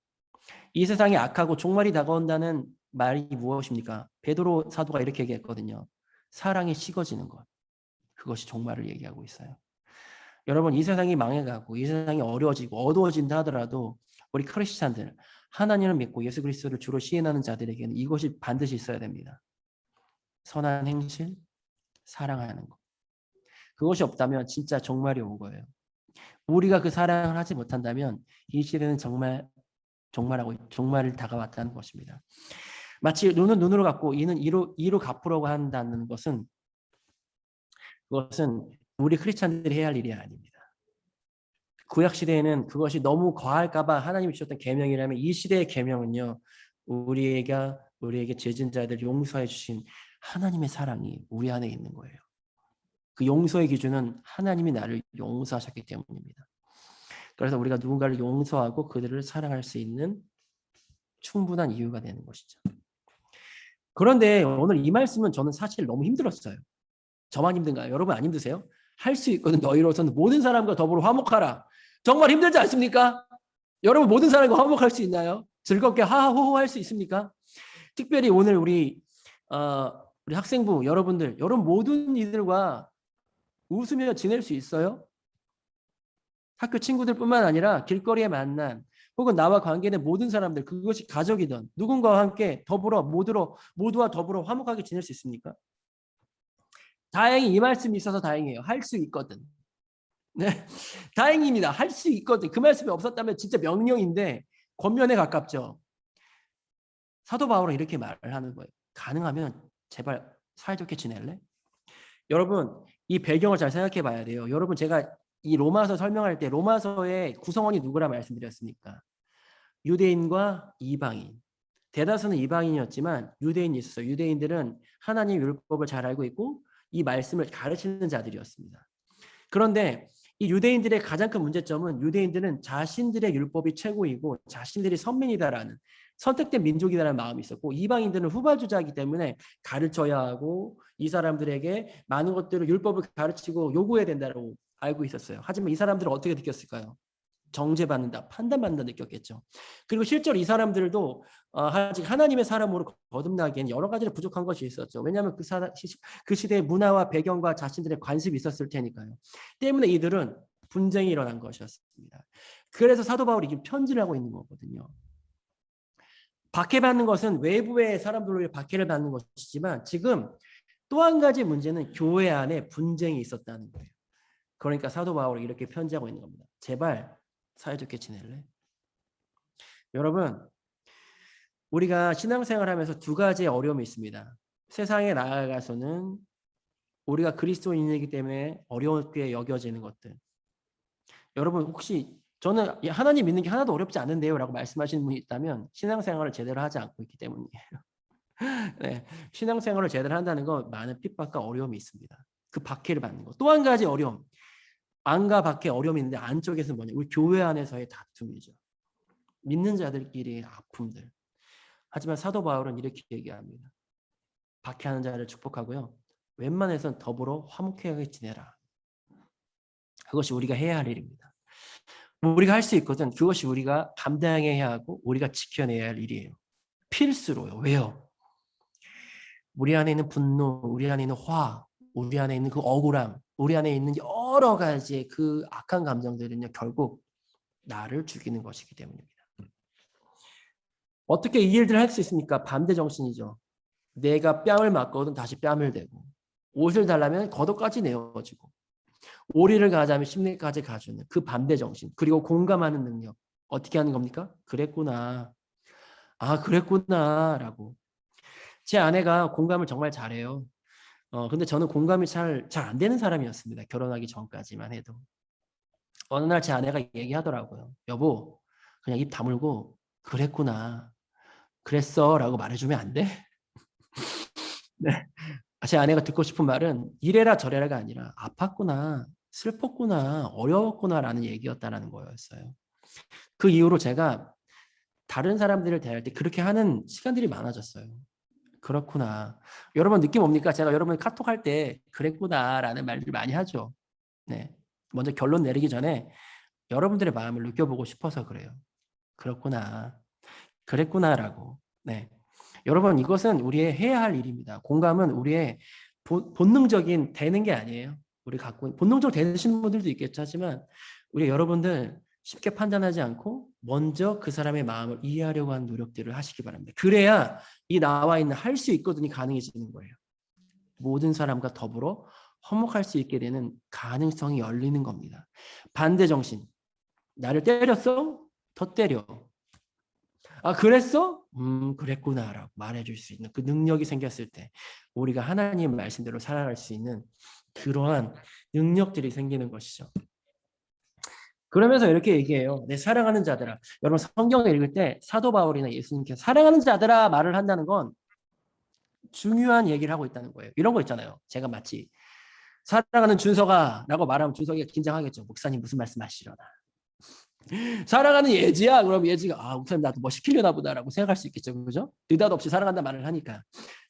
이 세상이 악하고 종말이 다가온다는 말이 무엇입니까? 베드로 사도가 이렇게 얘기했거든요. 사랑이 식어지는 것. 그것이 종말을 얘기하고 있어요. 여러분, 이 세상이 망해가고 이 세상이 어려워지고 어두워진다 하더라도 우리 크리스찬들, 하나님을 믿고 예수 그리스도를 주로 시인하는 자들에게는 이것이 반드시 있어야 됩니다. 선한 행실, 사랑하는 것. 그것이 없다면 진짜 종말이 온 거예요. 우리가 그 사랑을 하지 못한다면 이 시대는 종말을 다가왔다는 것입니다. 마치 눈은 눈으로 갚고 이는 이로 갚으려고 한다는 것은 그것은 우리 크리스찬들이 해야 할 일이 아닙니다. 구약 시대에는 그것이 너무 과할까봐 하나님이 주셨던 계명이라면 이 시대의 계명은요, 우리에게 죄진 자들 용서해 주신 하나님의 사랑이 우리 안에 있는 거예요. 그 용서의 기준은 하나님이 나를 용서하셨기 때문입니다. 그래서 우리가 누군가를 용서하고 그들을 사랑할 수 있는 충분한 이유가 되는 것이죠. 그런데 오늘 이 말씀은 저는 사실 너무 힘들었어요. 저만 힘든가요? 여러분 안 힘드세요? 할 수 있거든. 너희로서는 모든 사람과 더불어 화목하라. 정말 힘들지 않습니까? 여러분 모든 사람과 화목할 수 있나요? 즐겁게 하하호호 할 수 있습니까? 특별히 오늘 우리 학생부 여러분 모든 이들과 웃으며 지낼 수 있어요? 학교 친구들뿐만 아니라 길거리에 만난 혹은 나와 관계된 모든 사람들, 그것이 가족이든 누군가와 함께 더불어 모두와 더불어 화목하게 지낼 수 있습니까? 다행히 이 말씀이 있어서 다행이에요. 할 수 있거든. 네, 다행입니다. 할 수 있거든. 그 말씀이 없었다면 진짜 명령인데 권면에 가깝죠. 사도 바울은 이렇게 말을 하는 거예요. 가능하면 제발 사이좋게 지낼래? 여러분, 이 배경을 잘 생각해 봐야 돼요. 여러분, 제가 이 로마서 설명할 때 로마서의 구성원이 누구라 말씀드렸습니까? 유대인과 이방인. 대다수는 이방인이었지만 유대인이 있었어요. 유대인들은 하나님 율법을 잘 알고 있고 이 말씀을 가르치는 자들이었습니다. 그런데 이 유대인들의 가장 큰 문제점은 유대인들은 자신들의 율법이 최고이고 자신들이 선민이다라는 선택된 민족이다라는 마음이 있었고, 이방인들은 후발주자이기 때문에 가르쳐야 하고 이 사람들에게 많은 것들을 율법을 가르치고 요구해야 된다고 알고 있었어요. 하지만 이 사람들은 어떻게 느꼈을까요? 정죄받는다, 판단받는다 느꼈겠죠. 그리고 실제로 이 사람들도 아직 하나님의 사람으로 거듭나기에는 여러 가지로 부족한 것이 있었죠. 왜냐하면 그 시대의 문화와 배경과 자신들의 관습이 있었을 테니까요. 때문에 이들은 분쟁이 일어난 것이었습니다. 그래서 사도 바울이 지금 편지를 하고 있는 거거든요. 박해받는 것은 외부의 사람들로 박해를 받는 것이지만 지금 또 한 가지 문제는 교회 안에 분쟁이 있었다는 거예요. 그러니까 사도 바울이 이렇게 편지하고 있는 겁니다. 제발 사이좋게 지낼래? 여러분, 우리가 신앙생활 하면서 두 가지의 어려움이 있습니다. 세상에 나아가서는 우리가 그리스도인이기 때문에 어렵게 여겨지는 것들. 여러분, 혹시 저는 하나님 믿는 게 하나도 어렵지 않은데요 라고 말씀하시는 분이 있다면 신앙생활을 제대로 하지 않고 있기 때문이에요. 네, 신앙생활을 제대로 한다는 건 많은 핍박과 어려움이 있습니다. 그 박해를 받는 것. 또 한 가지 어려움. 안과 밖에 어려움이 있는데 안쪽에서는 뭐냐? 우리 교회 안에서의 다툼이죠. 믿는 자들끼리의 아픔들. 하지만 사도 바울은 이렇게 얘기합니다. 박해하는 자를 축복하고요. 웬만해선 더불어 화목하게 지내라. 그것이 우리가 해야 할 일입니다. 우리가 할 수 있거든. 그것이 우리가 감당해야 하고 우리가 지켜내야 할 일이에요. 필수로요. 왜요? 우리 안에 있는 분노, 우리 안에 있는 화, 우리 안에 있는 그 억울함, 우리 안에 있는 여러 가지의 그 악한 감정들은요, 결국 나를 죽이는 것이기 때문입니다. 어떻게 이 일들을 할 수 있습니까? 반대 정신이죠. 내가 뺨을 맞거든 다시 뺨을 대고, 옷을 달라면 겉옷까지 내어주고, 오리를 가자면 심리까지 가주는 그 반대 정신, 그리고 공감하는 능력. 어떻게 하는 겁니까? 그랬구나. 아, 그랬구나 라고. 제 아내가 공감을 정말 잘해요. 근데 저는 공감이 잘 안 되는 사람이었습니다. 결혼하기 전까지만 해도. 어느 날 제 아내가 얘기하더라고요. 여보, 그냥 입 다물고 그랬구나. 그랬어 라고 말해주면 안 돼? 네. 제 아내가 듣고 싶은 말은 이래라 저래라가 아니라 아팠구나, 슬펐구나, 어려웠구나 라는 얘기였다라는 거였어요. 그 이후로 제가 다른 사람들을 대할 때 그렇게 하는 시간들이 많아졌어요. 그렇구나. 여러분 느낌 옵니까? 제가 여러분 카톡 할 때 그랬구나라는 말들 많이 하죠. 네. 먼저 결론 내리기 전에 여러분들의 마음을 느껴보고 싶어서 그래요. 그렇구나. 그랬구나라고. 네. 여러분 이것은 우리의 해야 할 일입니다. 공감은 우리의 본능적인 되는 게 아니에요. 우리 갖고 본능적으로 되시는 분들도 있겠죠. 하지만 우리 여러분들 쉽게 판단하지 않고 먼저 그 사람의 마음을 이해하려고 하는 노력들을 하시기 바랍니다. 그래야 이 나와 있는 할 수 있거든이 가능해지는 거예요. 모든 사람과 더불어 화목할 수 있게 되는 가능성이 열리는 겁니다. 반대 정신. 나를 때렸어? 더 때려. 아, 그랬어? 그랬구나라고 말해줄 수 있는 그 능력이 생겼을 때 우리가 하나님 말씀대로 살아갈 수 있는 그러한 능력들이 생기는 것이죠. 그러면서 이렇게 얘기해요. 내 사랑하는 자들아. 여러분 성경을 읽을 때 사도 바울이나 예수님께서 사랑하는 자들아 말을 한다는 건 중요한 얘기를 하고 있다는 거예요. 이런 거 있잖아요. 제가 마치 사랑하는 준석아 라고 말하면 준석이가 긴장하겠죠. 목사님 무슨 말씀 하시려나. 사랑하는 예지야. 그럼 예지가 아 목사님 나도 뭐 시키려나 보다라고 생각할 수 있겠죠. 그죠? 느닷없이 사랑한다 말을 하니까.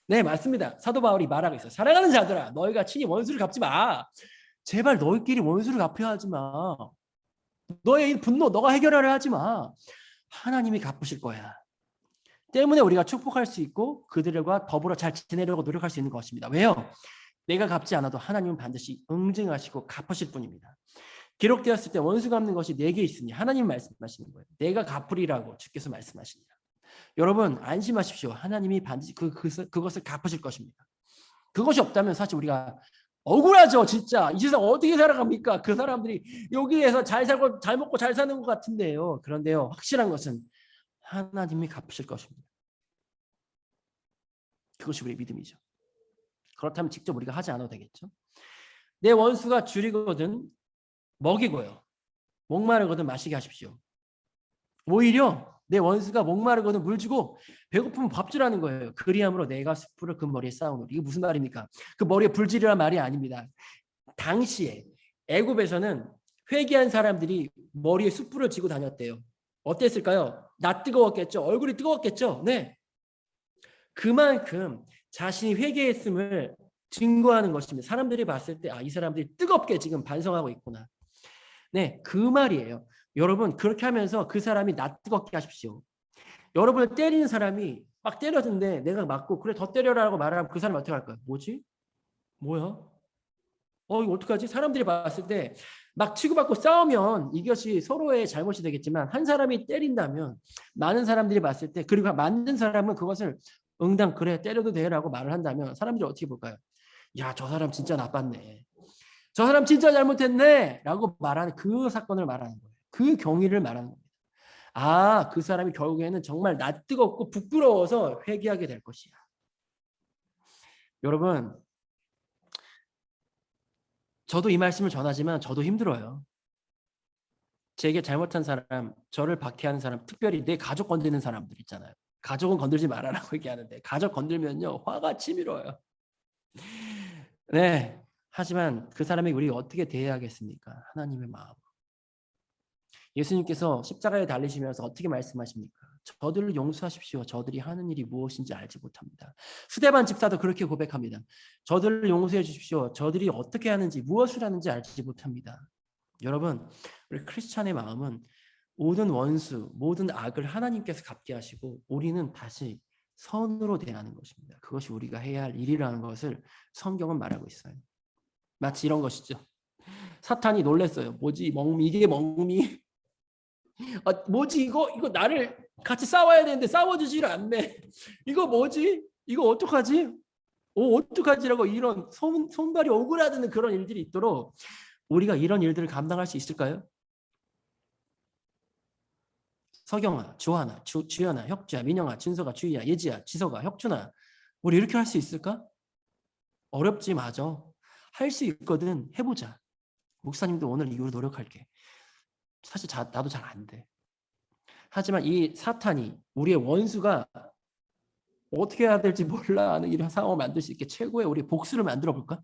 네 맞습니다. 사도 바울이 말하고 있어요. 사랑하는 자들아 너희가 친히 원수를 갚지 마. 제발 너희끼리 원수를 갚려 하지 마. 너의 분노 너가 해결하려 하지 마. 하나님이 갚으실 거야. 때문에 우리가 축복할 수 있고 그들과 더불어 잘 지내려고 노력할 수 있는 것입니다. 왜요? 내가 갚지 않아도 하나님은 반드시 응징하시고 갚으실 분입니다. 기록되었을 때 원수 갚는 것이 내게 있으니 하나님 말씀하시는 거예요. 내가 갚으리라고 주께서 말씀하시니라. 여러분 안심하십시오. 하나님이 반드시 그것을 갚으실 것입니다. 그것이 없다면 사실 우리가 억울하죠. 진짜 이 세상 어떻게 살아갑니까? 그 사람들이 여기에서 잘 살고 잘 먹고 잘 사는 것 같은데요. 그런데요, 확실한 것은 하나님이 갚으실 것입니다. 그것이 우리의 믿음이죠. 그렇다면 직접 우리가 하지 않아도 되겠죠. 내 원수가 줄이거든 먹이고요, 목마르거든 마시게 하십시오. 오히려 내 원수가 목마르거든 물 주고 배고프면 밥 주라는 거예요. 그리함으로 내가 숯불을 그 머리에 쌓아놓으리. 이게 무슨 말입니까? 그 머리에 불질이란 말이 아닙니다. 당시에 애굽에서는 회개한 사람들이 머리에 숯불을 쥐고 다녔대요. 어땠을까요? 나 뜨거웠겠죠. 얼굴이 뜨거웠겠죠. 네, 그만큼 자신이 회개했음을 증거하는 것입니다. 사람들이 봤을 때 이 사람들이 뜨겁게 지금 반성하고 있구나. 네, 그 말이에요. 여러분 그렇게 하면서 그 사람이 나 뜨겁게 하십시오. 여러분을 때리는 사람이 막 때렸는데 내가 맞고 그래 더 때려라라고 말하면 그 사람이 어떻게 할까요? 뭐지? 뭐야? 이거 어떡하지? 사람들이 봤을 때 막 치고받고 싸우면 이것이 서로의 잘못이 되겠지만 한 사람이 때린다면 많은 사람들이 봤을 때, 그리고 맞는 사람은 그것을 응당 그래 때려도 돼라고 말을 한다면 사람들이 어떻게 볼까요? 야, 저 사람 진짜 나빴네. 저 사람 진짜 잘못했네 라고 말하는 그 사건을 말하는 거예요. 그 경위를 말하는 겁니다. 그 사람이 결국에는 정말 낯뜨겁고 부끄러워서 회개하게 될 것이야. 여러분 저도 이 말씀을 전하지만 저도 힘들어요. 제게 잘못한 사람, 저를 박해하는 사람, 특별히 내 가족 건드리는 사람들 있잖아요. 가족은 건들지 말아라고 얘기하는데 가족 건들면요 화가 치밀어요. 네, 하지만 그 사람에게 우리가 어떻게 대해야겠습니까? 하나님의 마음. 예수님께서 십자가에 달리시면서 어떻게 말씀하십니까? 저들을 용서하십시오. 저들이 하는 일이 무엇인지 알지 못합니다. 스데반 집사도 그렇게 고백합니다. 저들을 용서해 주십시오. 저들이 어떻게 하는지 무엇을 하는지 알지 못합니다. 여러분, 우리 크리스찬의 마음은 모든 원수, 모든 악을 하나님께서 갚게 하시고 우리는 다시 선으로 대하는 것입니다. 그것이 우리가 해야 할 일이라는 것을 성경은 말하고 있어요. 마치 이런 것이죠. 사탄이 놀랐어요. 뭐지? 이게 멍미? 뭐지 이거 나를 같이 싸워야 되는데 싸워주지를 않네. 이거 뭐지? 이거 어떡하지? 어떡하지라고 이런 손발이 오그라드는 그런 일들이 있도록 우리가 이런 일들을 감당할 수 있을까요? 서경아, 주하나, 주연아, 혁주야, 민영아, 진서가, 주희야, 예지야, 지서가, 혁준아, 우리 이렇게 할 수 있을까? 어렵지. 맞아. 할 수 있거든. 해보자. 목사님도 오늘 이후로 노력할게. 사실 나도 잘 안 돼. 하지만 이 사탄이, 우리의 원수가 어떻게 해야 될지 몰라 하는 이런 상황을 만들 수 있게 최고의 우리 복수를 만들어 볼까?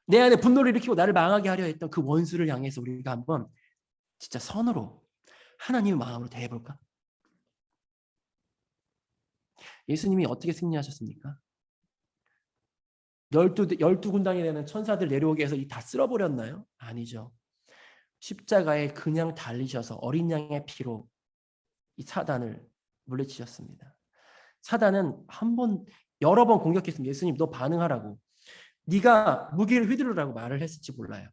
내 안에 분노를 일으키고 나를 망하게 하려 했던 그 원수를 향해서 우리가 한번 진짜 선으로 하나님의 마음으로 대해볼까? 예수님이 어떻게 승리하셨습니까? 12군당이 되는 천사들 내려오게 해서 다 쓸어버렸나요? 아니죠. 십자가에 그냥 달리셔서 어린 양의 피로 이 사단을 물리치셨습니다. 사단은 여러 번 공격했습니다. 예수님 너 반응하라고. 네가 무기를 휘두르라고 말을 했을지 몰라요.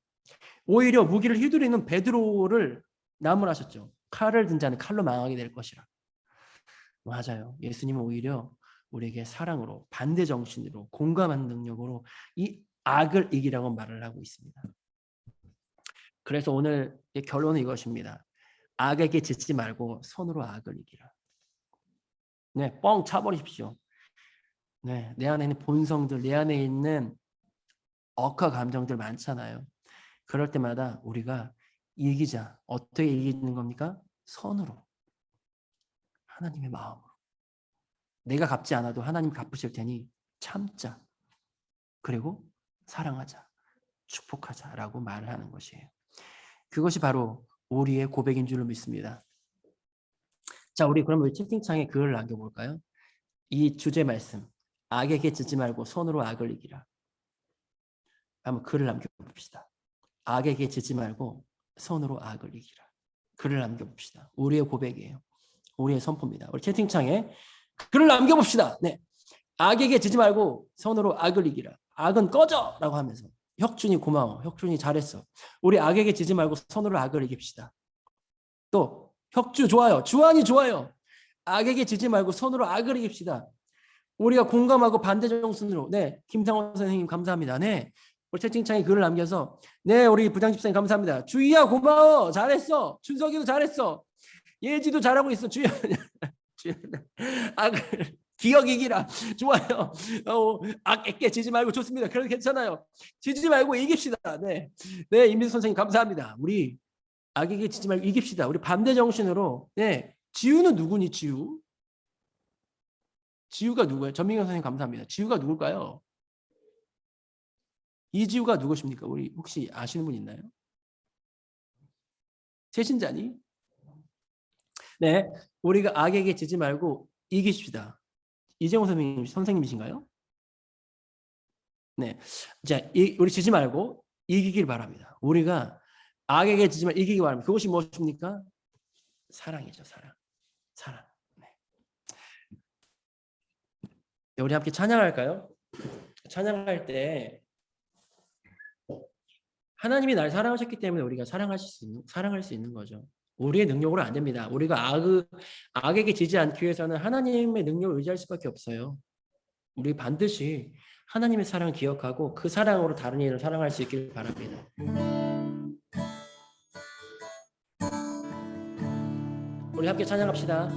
오히려 무기를 휘두르는 베드로를 나무라셨죠. 칼을 든 자는 칼로 망하게 될 것이라. 맞아요. 예수님은 오히려 우리에게 사랑으로, 반대 정신으로, 공감하는 능력으로 이 악을 이기라고 말을 하고 있습니다. 그래서 오늘 결론은 이것입니다. 악에게 짖지 말고 손으로 악을 이기라. 네, 뻥 차버리십시오. 네, 내 안에 있는 본성들, 내 안에 있는 억하 감정들 많잖아요. 그럴 때마다 우리가 이기자. 어떻게 이기는 겁니까? 선으로. 하나님의 마음으로. 내가 갚지 않아도 하나님 갚으실 테니 참자. 그리고 사랑하자. 축복하자라고 말을 하는 것이에요. 그것이 바로 우리의 고백인 줄로 믿습니다. 자, 우리 그럼 우리 채팅창에 글을 남겨볼까요? 이 주제 말씀. 악에게 짖지 말고 손으로 악을 이기라. 한번 글을 남겨봅시다. 악에게 짖지 말고 손으로 악을 이기라. 글을 남겨봅시다. 우리의 고백이에요. 우리의 선포입니다. 우리 채팅창에 글을 남겨봅시다. 네, 악에게 짖지 말고 손으로 악을 이기라. 악은 꺼져! 라고 하면서 혁준이 고마워. 혁준이 잘했어. 우리 악에게 지지 말고 선으로 악을 이깁시다. 또 혁주 좋아요. 주한이 좋아요. 악에게 지지 말고 선으로 악을 이깁시다. 우리가 공감하고 반대 정신으로. 네, 김상원 선생님 감사합니다. 네, 우리 채팅창에 글을 남겨서 네, 우리 부장집사님 감사합니다. 주희야 고마워. 잘했어. 준석이도 잘했어. 예지도 잘하고 있어. 주희야. 악을 기억 이기라. 좋아요. 악에게 지지 말고 좋습니다. 그래도 괜찮아요. 지지 말고 이깁시다. 네, 네, 임민수 선생님 감사합니다. 우리 악에게 지지 말고 이깁시다. 우리 반대 정신으로. 네, 지우는 누구니 지우? 지우가 누구예요? 전민경 선생님 감사합니다. 지우가 누굴까요? 이지우가 누구십니까? 우리 혹시 아시는 분 있나요? 세신자니? 네, 우리가 악에게 지지 말고 이기십시다. 이재용 선생님이신가요? 네, 자, 우리 지지 말고 이기길 바랍니다. 우리가 악에게 지지 말고 이기기 바랍니다. 그것이 무엇입니까? 사랑이죠, 사랑. 사랑. 네. 네, 우리 함께 찬양할까요? 찬양할 때 하나님이 날 사랑하셨기 때문에 우리가 사랑할 수 있는 거죠. 우리의 능력으로 안 됩니다. 우리가 악에게 지지 않기 위해서는 하나님의 능력을 의지할 수밖에 없어요. 우리 반드시 하나님의 사랑을 기억하고 그 사랑으로 다른 이를 사랑할 수 있기를 바랍니다. 우리 함께 찬양합시다.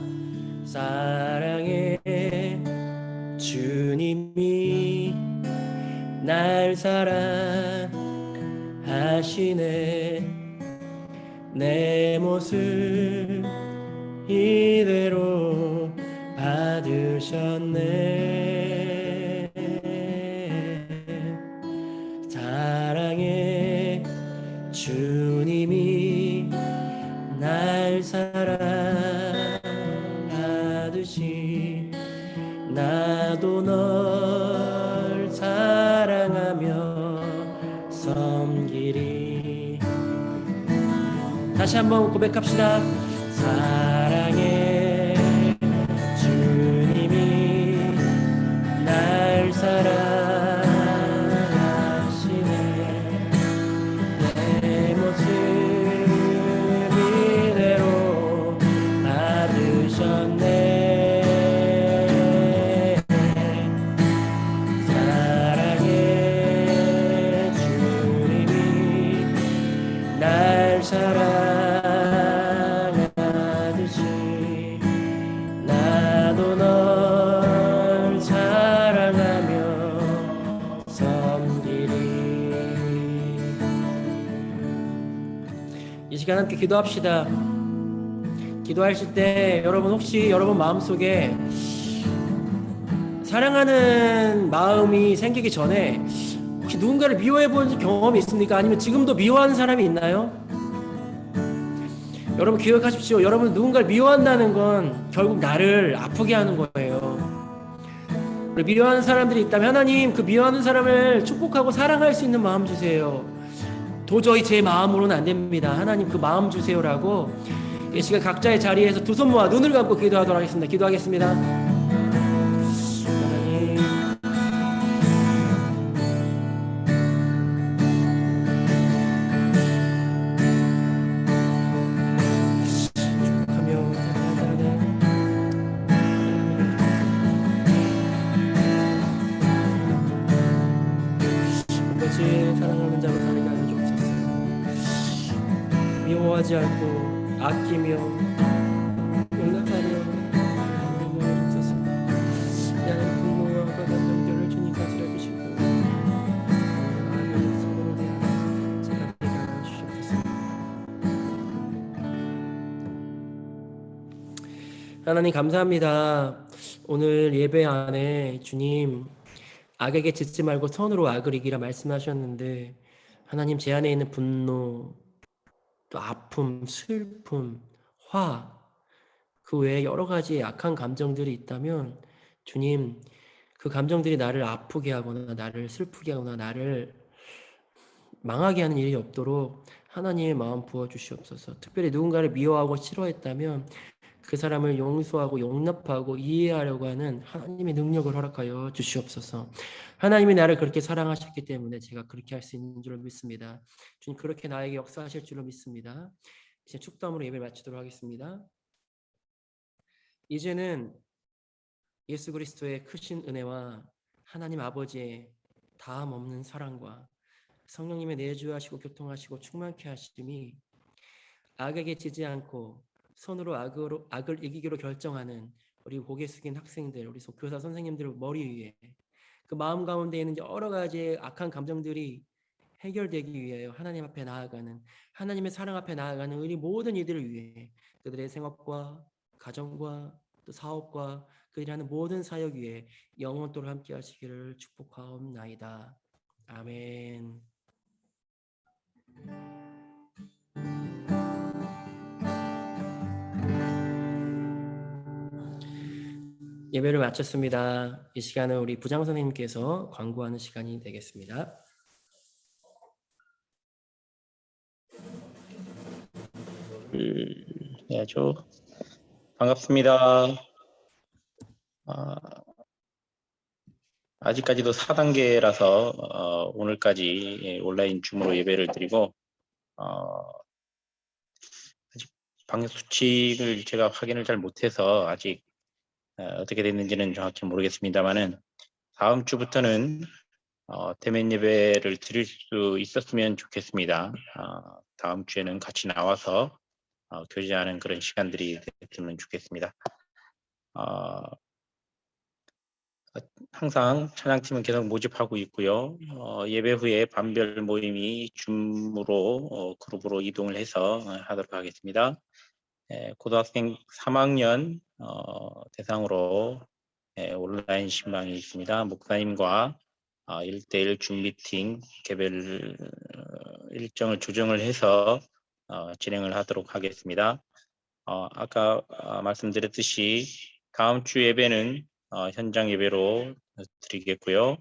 사랑해 주님이 날 사랑하시네. 내 모습 이대로 받으셨네. 사랑해 주님이 날 사랑하듯이 나도 널 사랑하며 섬기리. 다시 한번 고백합시다. 사랑해 주님이 날 사랑하시네. 내 모습 이대로 받으셨네. 사랑해 주님이 날 사랑하듯이 나도 널 사랑하며 섬기리. 이 시간 함께 기도합시다. 기도하실 때 여러분 혹시 여러분 마음속에 사랑하는 마음이 생기기 전에 혹시 누군가를 미워해 본 경험이 있습니까? 아니면 지금도 미워하는 사람이 있나요? 여러분 기억하십시오. 여러분 누군가를 미워한다는 건 결국 나를 아프게 하는 거예요. 미워하는 사람들이 있다면 하나님 그 미워하는 사람을 축복하고 사랑할 수 있는 마음 주세요. 도저히 제 마음으로는 안 됩니다. 하나님 그 마음 주세요라고 이 시간 각자의 자리에서 두 손 모아 눈을 감고 기도하도록 하겠습니다. 기도하겠습니다. 하나님 축복하며 아버지 사랑하는 자로 살게 하여 주옵소서. 미워하지 않고 아끼며 용납하며 하여 주옵소서. 나의 분노와 감정들을 주님 가지라주시고 하나님의 서로에 대한 사랑하게 하여 주옵소서. 하나님 감사합니다. 오늘 예배 안에 주님 악에게 짓지 말고 선으로 악을 이기라 말씀하셨는데 하나님 제 안에 있는 분노 또 아픔, 슬픔, 화, 그 외에 여러 가지 악한 감정들이 있다면 주님 그 감정들이 나를 아프게 하거나 나를 슬프게 하거나 나를 망하게 하는 일이 없도록 하나님의 마음 부어주시옵소서. 특별히 누군가를 미워하고 싫어했다면 그 사람을 용서하고 용납하고 이해하려고 하는 하나님의 능력을 허락하여 주시옵소서. 하나님이 나를 그렇게 사랑하셨기 때문에 제가 그렇게 할 수 있는 줄을 믿습니다. 주님 그렇게 나에게 역사하실 줄을 믿습니다. 이제 축도함으로 예배를 마치도록 하겠습니다. 이제는 예수 그리스도의 크신 은혜와 하나님 아버지의 다함 없는 사랑과 성령님의 내주하시고 교통하시고 충만케 하심이 악에게 지지 않고 손으로 악을 이기기로 결정하는 우리 고개 숙인 학생들, 우리 교사 선생님들 머리 위에 그 마음 가운데 있는 여러 가지 악한 감정들이 해결되기 위하여 하나님 앞에 나아가는, 하나님의 사랑 앞에 나아가는 우리 모든 이들을 위해 그들의 생업과 가정과 또 사업과 그들이 하는 모든 사역 위에 영원토록 함께 하시기를 축복하옵나이다. 아멘. 예배를 마쳤습니다. 이 시간은 우리 부장 선생님께서 광고하는 시간이 되겠습니다. 해야죠. 반갑습니다. 아직까지도 4단계라서 오늘까지 온라인 줌으로 예배를 드리고 아직 방역 수칙을 제가 확인을 잘 못해서 아직 어떻게 됐는지는 정확히 모르겠습니다만은 다음 주부터는 대면 예배를 드릴 수 있었으면 좋겠습니다. 다음 주에는 같이 나와서 교제하는 그런 시간들이 됐으면 좋겠습니다. 항상 찬양팀은 계속 모집하고 있고요. 예배 후에 반별 모임이 줌으로 그룹으로 이동을 해서 하도록 하겠습니다. 고등학생 3학년 대상으로 온라인 신방이 있습니다. 목사님과 1대1 줌 미팅 개별 일정을 조정을 해서 진행을 하도록 하겠습니다. 아까 말씀드렸듯이 다음 주 예배는 현장 예배로 드리겠고요.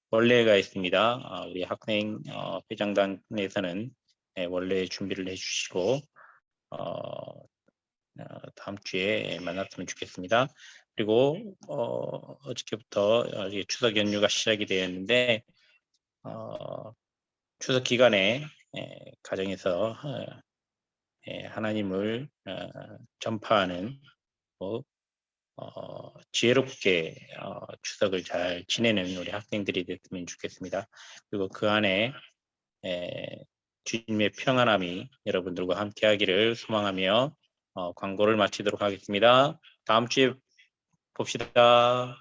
원래가 있습니다. 우리 학생 회장단에서는 원래 준비를 해주시고 다음 주에 만났으면 좋겠습니다. 그리고 어저께부터 추석 연휴가 시작이 되었는데 추석 기간에 가정에서 하나님을 전파하는 지혜롭게 추석을 잘 지내는 우리 학생들이 됐으면 좋겠습니다. 그리고 그 안에 주님의 평안함이 여러분들과 함께하기를 소망하며 광고를 마치도록 하겠습니다. 다음 주에 봅시다.